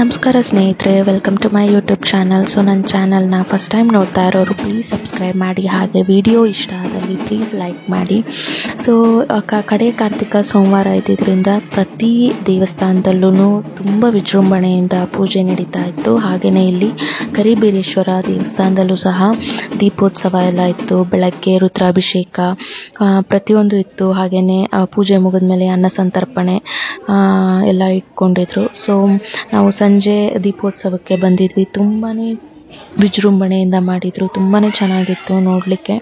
ನಮಸ್ಕಾರ ಸ್ನೇಹಿತರೆ, welcome to my YouTube channel. So ನನ್ನ ಚಾನಲ್ನ ಫಸ್ಟ್ ಟೈಮ್ ನೋಡ್ತಾ ಇರೋರು ಪ್ಲೀಸ್ ಸಬ್ಸ್ಕ್ರೈಬ್ ಮಾಡಿ, ಹಾಗೆ ವಿಡಿಯೋ ಇಷ್ಟ ಆದಲ್ಲಿ ಪ್ಲೀಸ್ ಲೈಕ್ ಮಾಡಿ. ಸೊ ಕಡೆ ಕಾರ್ತಿಕ ಸೋಮವಾರ ಇದ್ದಿದ್ದರಿಂದ ಪ್ರತಿ ದೇವಸ್ಥಾನದಲ್ಲೂ ತುಂಬ ವಿಜೃಂಭಣೆಯಿಂದ ಪೂಜೆ ನಡೀತಾ ಇತ್ತು. ಹಾಗೆಯೇ ಇಲ್ಲಿ ಕರಿಬೀರೇಶ್ವರ ದೇವಸ್ಥಾನದಲ್ಲೂ ಸಹ ದೀಪೋತ್ಸವ ಎಲ್ಲ ಇತ್ತು. ಬೆಳಗ್ಗೆ ರುದ್ರಾಭಿಷೇಕ ಪ್ರತಿಯೊಂದು ಇತ್ತು. ಹಾಗೆಯೇ ಪೂಜೆ ಮುಗಿದ್ಮೇಲೆ ಅನ್ನ ಸಂತರ್ಪಣೆ ಎಲ್ಲ ಇಟ್ಕೊಂಡಿದ್ರು. ಸೊ ನಾವು ಸಂಜೆ ದೀಪೋತ್ಸವಕ್ಕೆ ಬಂದಿದ್ವಿ. ತುಂಬಾ ವಿಜೃಂಭಣೆಯಿಂದ ಮಾಡಿದರು, ತುಂಬಾ ಚೆನ್ನಾಗಿತ್ತು ನೋಡಲಿಕ್ಕೆ.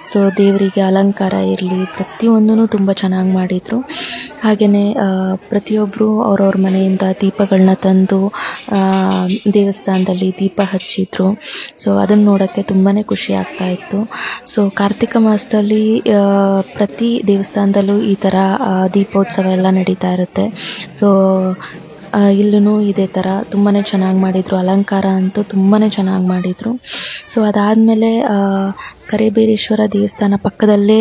ಸೊ ದೇವರಿಗೆ ಅಲಂಕಾರ ಇರಲಿ ಪ್ರತಿಯೊಂದೂ ತುಂಬ ಚೆನ್ನಾಗಿ ಮಾಡಿದರು. ಹಾಗೆಯೇ ಪ್ರತಿಯೊಬ್ಬರು ಅವ್ರವ್ರ ಮನೆಯಿಂದ ದೀಪಗಳನ್ನ ತಂದು ದೇವಸ್ಥಾನದಲ್ಲಿ ದೀಪ ಹಚ್ಚಿದ್ರು. ಸೊ ಅದನ್ನು ನೋಡೋಕ್ಕೆ ತುಂಬಾ ಖುಷಿ ಆಗ್ತಾ ಇತ್ತು. ಸೊ ಕಾರ್ತಿಕ ಮಾಸದಲ್ಲಿ ಪ್ರತಿ ದೇವಸ್ಥಾನದಲ್ಲೂ ಈ ಥರ ದೀಪೋತ್ಸವ ಎಲ್ಲ ನಡೀತಾ ಇರುತ್ತೆ. ಸೊ ಇಲ್ಲೂ ಇದೇ ಥರ ತುಂಬಾ ಚೆನ್ನಾಗಿ ಮಾಡಿದರು. ಅಲಂಕಾರ ಅಂತೂ ತುಂಬಾ ಚೆನ್ನಾಗಿ ಮಾಡಿದರು. ಸೊ ಅದಾದಮೇಲೆ ಕರಿಬೀರೇಶ್ವರ ದೇವಸ್ಥಾನ ಪಕ್ಕದಲ್ಲೇ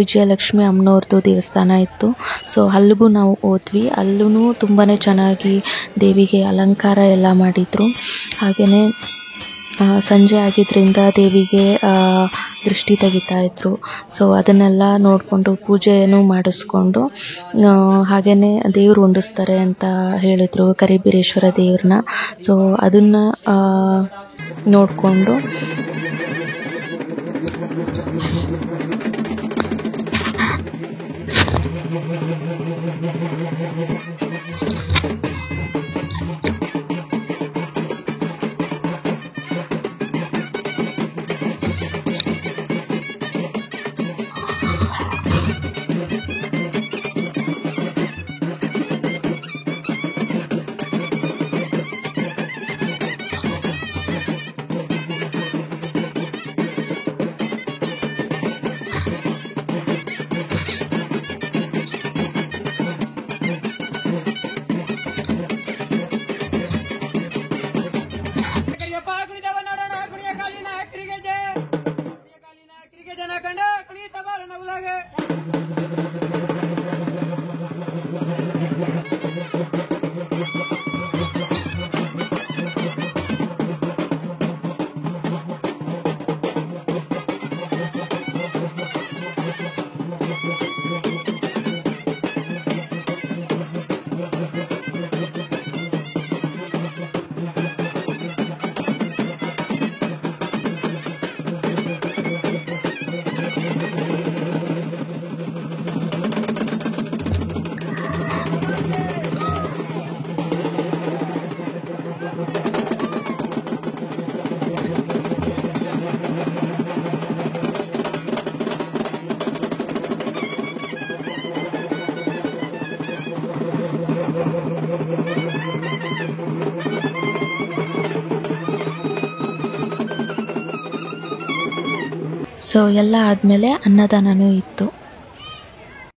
ವಿಜಯಲಕ್ಷ್ಮಿ ಅಮ್ಮನವ್ರದ್ದು ದೇವಸ್ಥಾನ ಇತ್ತು. ಸೊ ಅಲ್ಲಿಗೂ ನಾವು ಹೋದ್ವಿ. ಅಲ್ಲೂ ತುಂಬಾ ಚೆನ್ನಾಗಿ ದೇವಿಗೆ ಅಲಂಕಾರ ಎಲ್ಲ ಮಾಡಿದರು. ಹಾಗೆಯೇ ಸಂಜೆ ಆಗಿದ್ದರಿಂದ ದೇವಿಗೆ ದೃಷ್ಟಿ ತೆಗಿತಾ ಇದ್ರು. ಸೊ ಅದನ್ನೆಲ್ಲ ನೋಡಿಕೊಂಡು ಪೂಜೆಯನ್ನು ಮಾಡಿಸ್ಕೊಂಡು ಹಾಗೆಯೇ ದೇವರು ಹೊಂದಿಸ್ತಾರೆ ಅಂತ ಹೇಳಿದರು, ಕರಿಬೀರೇಶ್ವರ ದೇವ್ರನ್ನ. ಸೊ ಅದನ್ನು ನೋಡಿಕೊಂಡು ಸೊ ಎಲ್ಲ ಆದಮೇಲೆ ಅನ್ನದಾನವೂ ಇತ್ತು.